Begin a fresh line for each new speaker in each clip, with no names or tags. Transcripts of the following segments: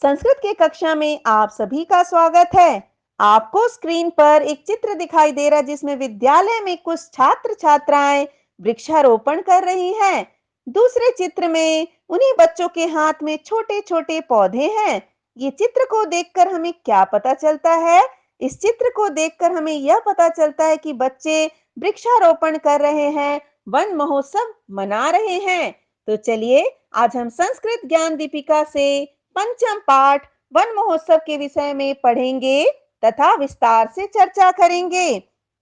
संस्कृत की कक्षा में आप सभी का स्वागत है। आपको स्क्रीन पर एक चित्र दिखाई दे रहा है जिसमें विद्यालय में कुछ छात्र छात्राएं वृक्षारोपण कर रही हैं। दूसरे चित्र में उन्हीं बच्चों के हाथ में छोटे छोटे पौधे हैं। ये चित्र को देखकर हमें क्या पता चलता है? इस चित्र को देखकर हमें यह पता चलता है कि बच्चे वृक्षारोपण कर रहे हैं, वन महोत्सव मना रहे हैं। तो चलिए आज हम संस्कृत ज्ञान दीपिका से पंचम पाठ वन महोत्सव के विषय में पढ़ेंगे तथा विस्तार से चर्चा करेंगे।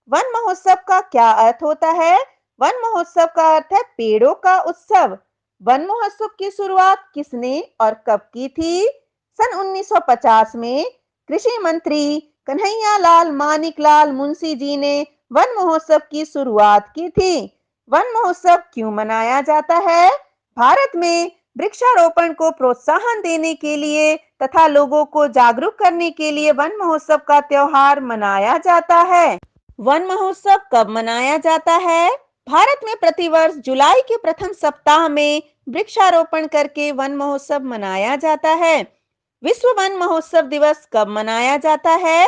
वन महोत्सव का क्या अर्थ होता है? वन महोत्सव का अर्थ है पेड़ों का उत्सव। वन महोत्सव की शुरुआत किसने और कब की थी? सन 1950 में कृषि मंत्री कन्हैया लाल मानिकलाल मुंशी जी ने वन महोत्सव की शुरुआत की थी। वन महोत्सव क्यों मनाया जाता है? भारत में वृक्षारोपण को प्रोत्साहन देने के लिए तथा लोगों को जागरूक करने के लिए वन महोत्सव का त्योहार मनाया जाता है। वन महोत्सव कब मनाया जाता है? भारत में प्रतिवर्ष जुलाई के प्रथम सप्ताह में वृक्षारोपण करके वन महोत्सव मनाया जाता है। विश्व वन महोत्सव दिवस कब मनाया जाता है?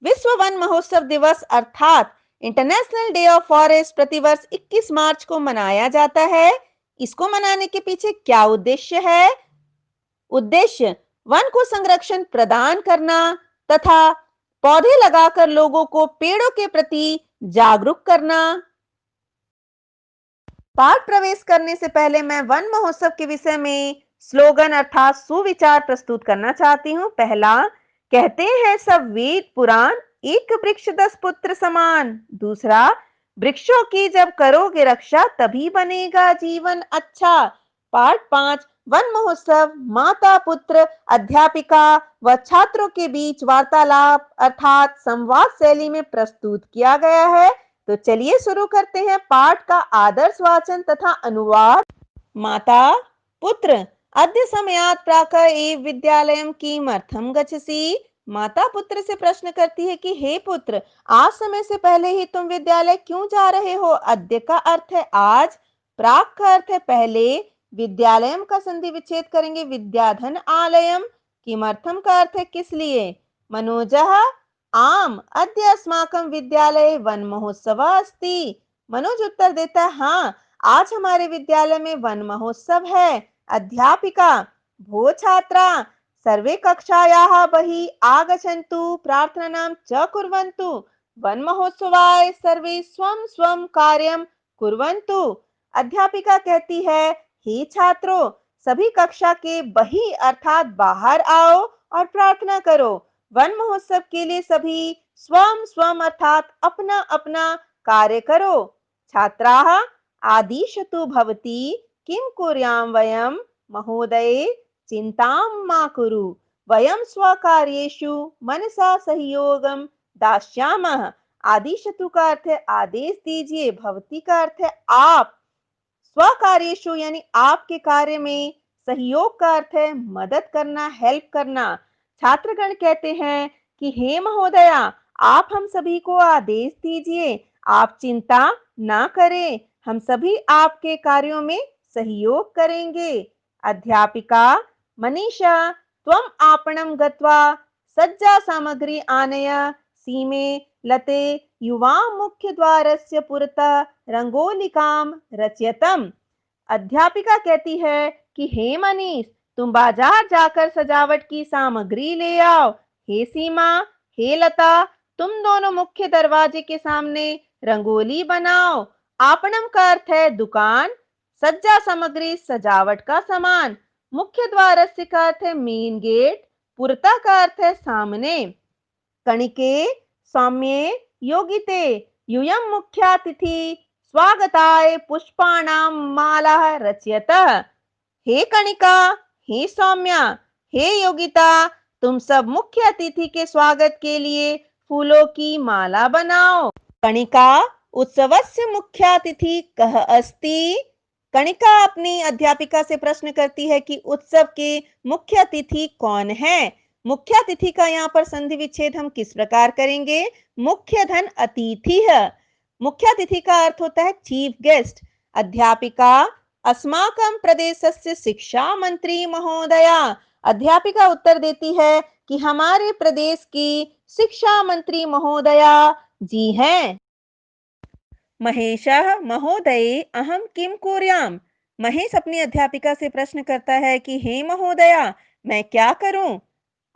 विश्व वन महोत्सव दिवस अर्थात इंटरनेशनल डे ऑफ फॉरेस्ट प्रतिवर्ष 21 मार्च को मनाया जाता है। इसको मनाने के पीछे क्या उद्देश्य है? उद्देश्य वन को संरक्षण प्रदान करना तथा पौधे लगाकर लोगों को पेड़ों के प्रति जागरूक करना। पाठ प्रवेश करने से पहले मैं वन महोत्सव के विषय में स्लोगन अर्थात सुविचार प्रस्तुत करना चाहती हूँ। पहला, कहते हैं सब वेद पुराण, एक वृक्ष 10 पुत्र समान। दूसरा, वृक्षों की जब करोगे रक्षा तभी बनेगा जीवन अच्छा। पाठ 5, वन महोत्सव माता पुत्र अध्यापिका व छात्रों के बीच वार्तालाप अर्थात संवाद शैली में प्रस्तुत किया गया है। तो चलिए शुरू करते हैं पाठ का आदर्श वाचन तथा अनुवाद। माता पुत्र अद्य समयात् प्रातः एव विद्यालयं किमर्थं गच्छसि? माता पुत्र से प्रश्न करती है कि हे पुत्र, आज समय से पहले ही तुम विद्यालय क्यों जा रहे हो? अद्य का अर्थ है आज, प्राक का अर्थ है पहले, विद्यालयम का संधि विच्छेद करेंगे विद्याधन आलयम, किमर्थम का अर्थ है किस लिए। मनोजः आम अद्य अस्माकं विद्यालये वन महोत्सव अस्ति। मनोज उत्तर देता है हाँ, आज हमारे विद्यालय में वन महोत्सव है। अध्यापिका भो छात्रा सर्वे कक्षायाः बहिः आगच्छन्तु प्रार्थनां च कुर्वन्तु वन महोत्सवाय सर्वे स्वं स्वं कार्यं कुर्वन्तु। अध्यापिका कहती है हे छात्रों, सभी कक्षा के बहिः अर्थात बाहर आओ और प्रार्थना करो। वन महोत्सव के लिए सभी स्वम स्वम अर्थात अपना अपना कार्य करो। छात्राः आदिशतु भवती किं कुर्यां वयं? महोदये चिंतां मा कुरु, वयं स्वकार्येषु मनसा सहयोगं दास्यामः। आदिशतु का अर्थ है आदेश दीजिए, भवती का अर्थ है आप, स्वकार्येषु यानी आपके कार्य में, सहयोग का अर्थ है मदद करना, हेल्प करना। छात्रगण कहते हैं कि हे महोदया, आप हम सभी को आदेश दीजिए, आप चिंता ना करें, हम सभी आपके कार्यों में सहयोग करेंगे। अध्यापिका मनीषा त्वम आपणं गत्वा सज्जा सामग्री आनय सीमे लते युवा मुख्य द्वारस्य पुरतः रंगोलिकां रचयतम। अध्यापिका कहती है कि हे मनीष, तुम बाजार जाकर सजावट की सामग्री ले आओ। हे सीमा, हे लता, तुम दोनों मुख्य दरवाजे के सामने रंगोली बनाओ। आपणम का अर्थ है दुकान, सज्जा सामग्री सजावट का सामान, मुख्य द्वार का अर्थ है मेन गेट, पुरता का अर्थ है सामने। कणिके सौम्ये योगिते यूयं मुख्यातिथि स्वागताय पुष्पाणां मालाः रचयतः। हे कणिका, हे सौम्या, हे योगिता, तुम सब मुख्य अतिथि के स्वागत के लिए फूलों की माला बनाओ। कणिका उत्सवस्य मुख्यातिथि कः अस्ति? कणिका अपनी अध्यापिका से प्रश्न करती है कि उत्सव के मुख्य अतिथि कौन है। मुख्य अतिथि का यहाँ पर संधि विच्छेद हम किस प्रकार करेंगे? मुख्य धन अतिथि है। मुख्य अतिथि का अर्थ होता है चीफ गेस्ट। अध्यापिका अस्माकं प्रदेशस्य शिक्षा मंत्री महोदया, अध्यापिका उत्तर देती है कि हमारे प्रदेश की शिक्षा मंत्री महोदया जी हैं। महेशः महोदये अहं किं कुर्याम्? महेश अपनी अध्यापिका से प्रश्न करता है कि हे महोदया, मैं क्या करूं?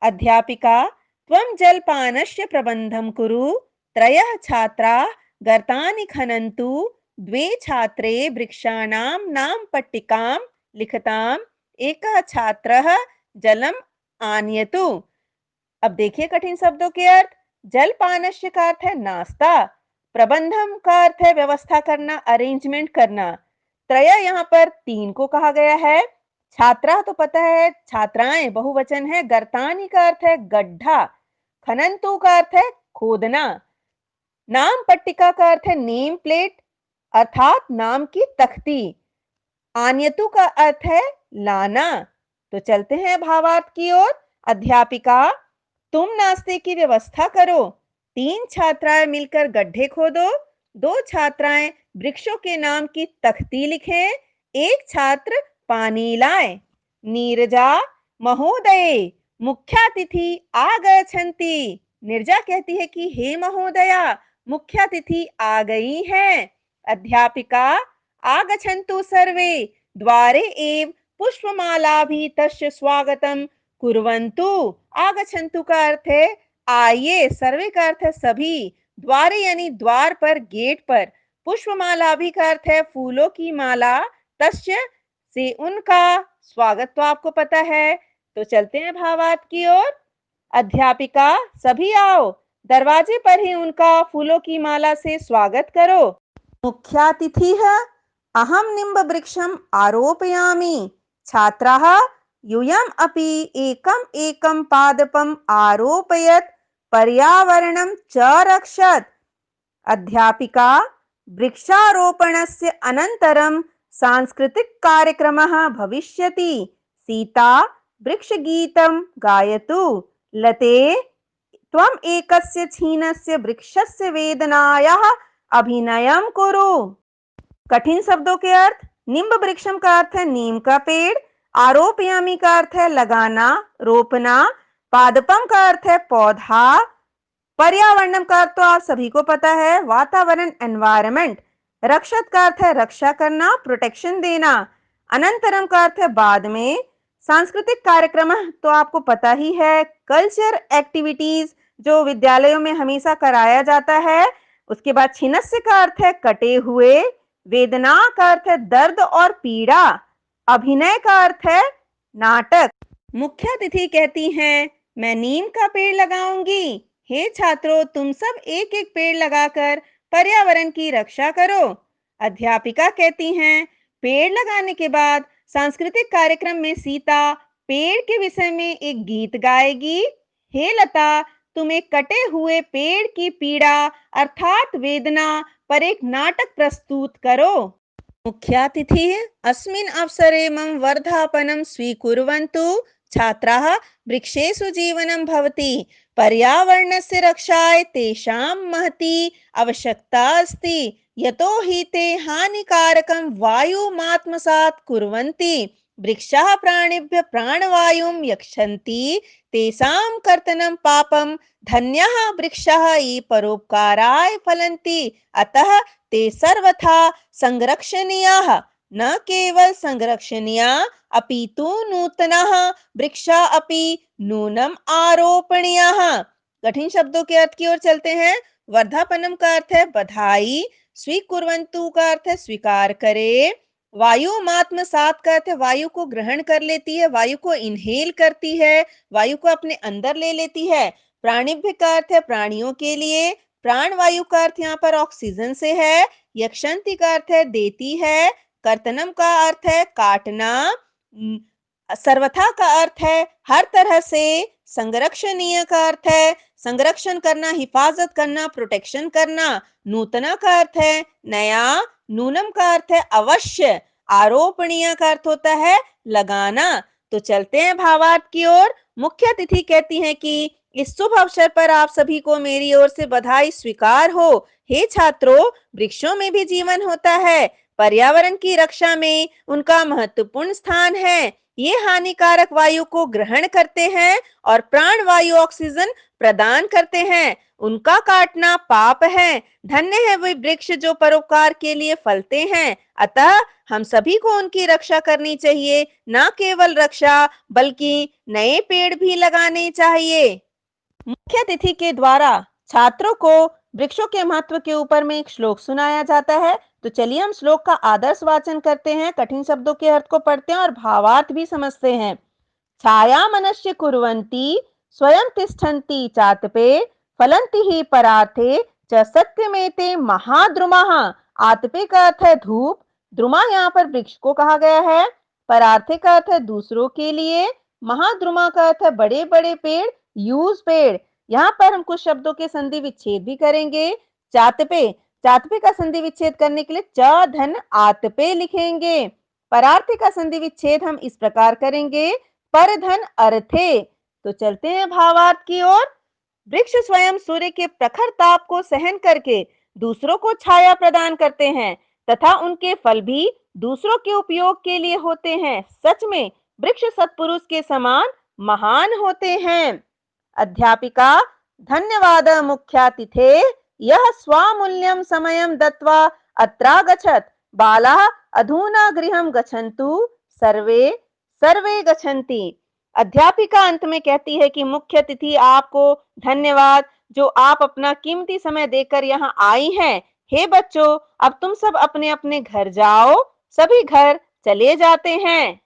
अध्यापिका, त्वं जलपानस्य प्रबन्धं कुरु। त्रयः छात्राः गर्तानि खनन्तु। द्वे छात्रे वृक्षाणां नाम पट्टिकां लिखताम्। एकः छात्रः जलम आनयतु। अब देखिए कठिन शब्दों के अर्थ। जलपानस्य का अर्थ है नाश्ता, प्रबंधम का अर्थ है व्यवस्था करना, अरेंजमेंट करना। त्रय यहाँ पर तीन को कहा गया है। छात्रा तो पता है छात्राएं बहुवचन है। गर्तानी का अर्थ है गड्ढा। खनंतु का अर्थ है खोदना। नाम पट्टिका का अर्थ है नेम प्लेट अर्थात नाम की तख्ती। आन्यतु का अर्थ है लाना। तो चलते हैं भावार्थ की ओर। अध्यापिका, तुम नाश्ते की व्यवस्था करो। तीन छात्राएं मिलकर गड्ढे खोदो। दो छात्राएं वृक्षों के नाम की तख्ती लिखें। एक छात्र पानी लाए। नीरजा महोदये मुख्यातिथि आगच्छन्ति। नीरजा कहती है कि हे महोदया, मुख्यातिथि आ गई हैं। अध्यापिका, आगच्छन्तु सर्वे। द्वारे एव पुष्पमालाभिः तस्य स्वागतं कुर्वन्तु। आगच्छन्तु का अर्थ है आइए, सर्वे का अर्थ है सभी, द्वारे यानी द्वार पर, गेट पर। पुष्पमाला भी का अर्थ है फूलों की माला, तस्य से उनका, स्वागत तो आपको पता है। तो चलते हैं भावार्थ की ओर। अध्यापिका, सभी आओ, दरवाजे पर ही उनका फूलों की माला से स्वागत करो। मुख्यातिथिः अहं निम्बवृक्षम् आरोपयामि। छात्राः यूयम् अपि एकम् एकं पादपम् आरोपयत्, पर्यावरणं च रक्षत्। अध्यापिका, वृक्षारोपणस्य अनन्तरं सांस्कृतिककार्यक्रमः भविष्यति। सीता वृक्षगीतं गायतु। लते, त्वम् एकस्य क्षीणस्य वृक्षस्य वेदनायाः अभिनयं कुरु। कठिन शब्दों के अर्थ। निम्ब वृक्षम का अर्थ है नीम का पेड़। आरोपयामी का अर्थ है लगाना, रोपना। पादपम का अर्थ है पौधा। पर्यावरणम का अर्थ तो आप सभी को पता है, वातावरण, एनवायरमेंट। रक्षत का अर्थ है रक्षा करना, प्रोटेक्शन देना। अनंतरम का अर्थ है बाद में। सांस्कृतिक कार्यक्रम तो आपको पता ही है, कल्चर एक्टिविटीज जो विद्यालयों में हमेशा कराया जाता है। उसके बाद छिन्नस्य का अर्थ है कटे हुए। वेदना का अर्थ है दर्द और पीड़ा। अभिनय का अर्थ है नाटक। मुख्यातिथि कहती हैं, मैं नीम का पेड़ लगाऊंगी। हे छात्रों, तुम सब एक एक पेड़ लगाकर पर्यावरण की रक्षा करो। अध्यापिका कहती हैं, पेड़ लगाने के बाद सांस्कृतिक कार्यक्रम में सीता पेड़ के विषय में एक गीत गाएगी। हे लता, तुम एक कटे हुए पेड़ की पीड़ा अर्थात वेदना पर एक नाटक प्रस्तुत करो। मुख्यातिथिः अस्मिन् अवसरे मम वर्धापनं स्वीकुर्वन्तु। छात्राः वृक्षेषु जीवनं भवति। पर्यावरणस्य रक्षाय तेषां महती आवश्यकता अस्ति। यतो हि ते हानिकारकं वायुमात्मसात् कुर्वन्ति। वृक्षाः प्राणिभ्यः प्राणवायुं यच्छन्ति। तेषां कर्तनं पापं। धन्याः वृक्षाः ये परोपकाराय फलन्ति। अतः ते सर्वथा संरक्षणीयाः। न केवल संरक्षणीया अपितु नूतनः वृक्षा अपि नूनम आरोपणीयाः। कठिन शब्दों के अर्थ की ओर चलते हैं। वर्धापनम का अर्थ है बधाई। स्वीकुर्वन्तु का अर्थ है स्वीकार करे। वायुमात्मसात् का अर्थ है वायु को ग्रहण कर लेती है, वायु को इनहेल करती है, वायु को अपने अंदर ले लेती है। प्राणिभ्य का अर्थ है प्राणियों के लिए। प्राणवायु का अर्थ यहाँ पर ऑक्सीजन से है। यक्षंती का अर्थ है देती है। कर्तनम का अर्थ है काटना। सर्वथा का अर्थ है हर तरह से। संरक्षणीय का अर्थ है संरक्षण करना, हिफाजत करना, प्रोटेक्शन करना। नूतना का अर्थ है नया। नूनम का अर्थ है अवश्य। आरोपणीय का अर्थ होता है लगाना। तो चलते हैं भावार्थ की ओर। मुख्य अतिथि कहती हैं कि इस शुभ अवसर पर आप सभी को मेरी ओर से बधाई स्वीकार हो। हे छात्रों, वृक्षों में भी जीवन होता है। पर्यावरण की रक्षा में उनका महत्वपूर्ण स्थान है। ये हानिकारक वायु को ग्रहण करते हैं और प्राणवायु ऑक्सीजन प्रदान करते हैं। उनका काटना पाप है। धन्य है वे वृक्ष जो परोपकार के लिए फलते हैं। अतः हम सभी को उनकी रक्षा करनी चाहिए। न केवल रक्षा बल्कि नए पेड़ भी लगाने चाहिए। मुख्य अतिथि के द्वारा छात्रों को वृक्षों के महत्व के ऊपर में एक श्लोक सुनाया जाता है। तो चलिए हम श्लोक का आदर्श वाचन करते हैं, कठिन शब्दों के अर्थ को पढ़ते हैं और भावार्थ भी समझते हैं। छाया मनस्य कुर्वन्ति स्वयं तिष्ठन्ति चातपे फलन्ति ही परार्थे च सत्यमेते महाद्रुमाः। आतपे का अर्थ है धूप, द्रुमा यहाँ पर वृक्ष को कहा गया है, परार्थे का अर्थ है दूसरों के लिए, महाद्रुमा का अर्थ है बड़े बड़े पेड़, यूज पेड़। यहाँ पर हम कुछ शब्दों के संधि विच्छेद भी करेंगे। चातपे, चातपे का संधि विच्छेद करने के लिए च धन आतपे लिखेंगे। परार्थे का संधि विच्छेद हम इस प्रकार करेंगे, पर धन अर्थे। तो चलते हैं भावार्थ की ओर। वृक्ष स्वयं सूर्य के प्रखर ताप को सहन करके दूसरों को छाया प्रदान करते हैं तथा उनके फल भी दूसरों के उपयोग के लिए होते हैं। सच में वृक्ष सत्पुरुष के समान महान होते हैं। अध्यापिका, धन्यवाद मुख्यातिथे, यह स्वामूल्यं समयं दत्वा अत्रागच्छत्। बालाः अधुना गृहं गच्छन्तु, सर्वे सर्वे गच्छन्ति। अध्यापिका अंत में कहती है कि मुख्य अतिथि आपको धन्यवाद, जो आप अपना कीमती समय देकर यहाँ आई हैं। हे बच्चों, अब तुम सब अपने अपने घर जाओ। सभी घर चले जाते हैं।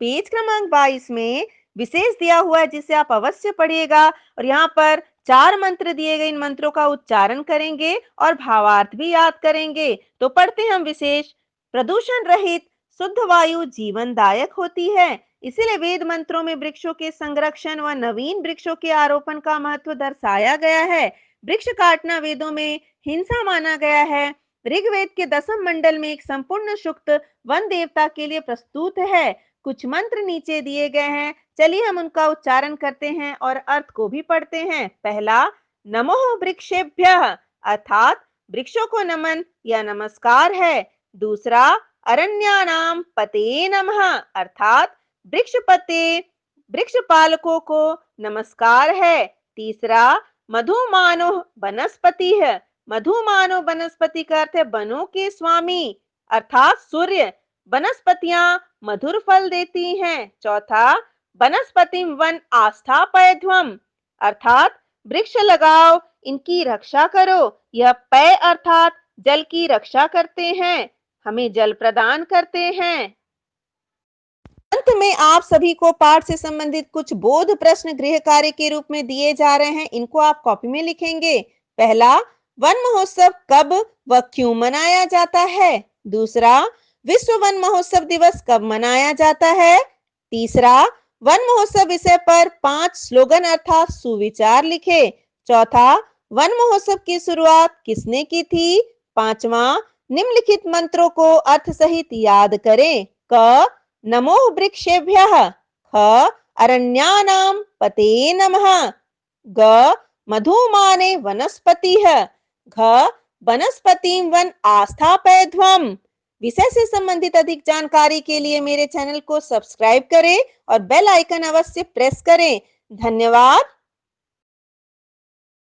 पेज क्रमांक 22 में विशेष दिया हुआ है जिसे आप अवश्य पढ़िएगा और यहाँ पर 4 मंत्र दिए गए। इन मंत्रों का उच्चारण करेंगे और भावार्थ भी याद करेंगे। तो पढ़ते हैं हम विशेष। प्रदूषण रहित शुद्ध वायु जीवनदायक होती है, इसीलिए वेद मंत्रों में वृक्षों के संरक्षण व नवीन वृक्षों के आरोपण का महत्व दर्शाया गया है। वृक्ष काटना वेदों में हिंसा माना गया है। ऋग्वेद के 10वें मंडल में एक संपूर्ण सूक्त वन देवता के लिए प्रस्तुत है। कुछ मंत्र नीचे दिए गए हैं, चलिए हम उनका उच्चारण करते हैं और अर्थ को भी पढ़ते हैं। पहला, नमो वृक्षेभ्यः अर्थात वृक्षों को नमन या नमस्कार है। दूसरा, अरण्यानाम पते नमः अर्थात वृक्षपते वृक्षपालकों को नमस्कार है। तीसरा, मधुमानो वनस्पति है। मधुमानो वनस्पति का अर्थ है वनों के स्वामी अर्थात सूर्य। वनस्पतियां मधुर फल देती हैं। चौथा, वनस्पतिम वन आस्थापयध्वम अर्थात वृक्ष लगाओ, इनकी रक्षा करो। यह पय अर्थात जल की रक्षा करते हैं, हमें जल प्रदान करते हैं। अंत में आप सभी को पाठ से संबंधित कुछ बोध प्रश्न गृह कार्य के रूप में दिए जा रहे हैं। इनको आप कॉपी में लिखेंगे। पहला, वन महोत्सव कब व क्यों मनाया जाता है? दूसरा, विश्व वन महोत्सव दिवस कब मनाया जाता है? तीसरा, वन महोत्सव विषय पर 5 स्लोगन अर्थात सुविचार लिखे। चौथा, वन महोत्सव की शुरुआत किसने की थी? पांचवा, निम्नलिखित मंत्रों को अर्थ सहित याद करें। क, नमो वृक्षेभ्यः। ख, अरण्यानां पते नमः। ग, मधुमाने वनस्पतिः। घ, वनस्पतिं वन आस्थापयध्वम्। विषय से संबंधित अधिक जानकारी के लिए मेरे चैनल को सब्सक्राइब करें और बेल आइकन अवश्य प्रेस करें। धन्यवाद।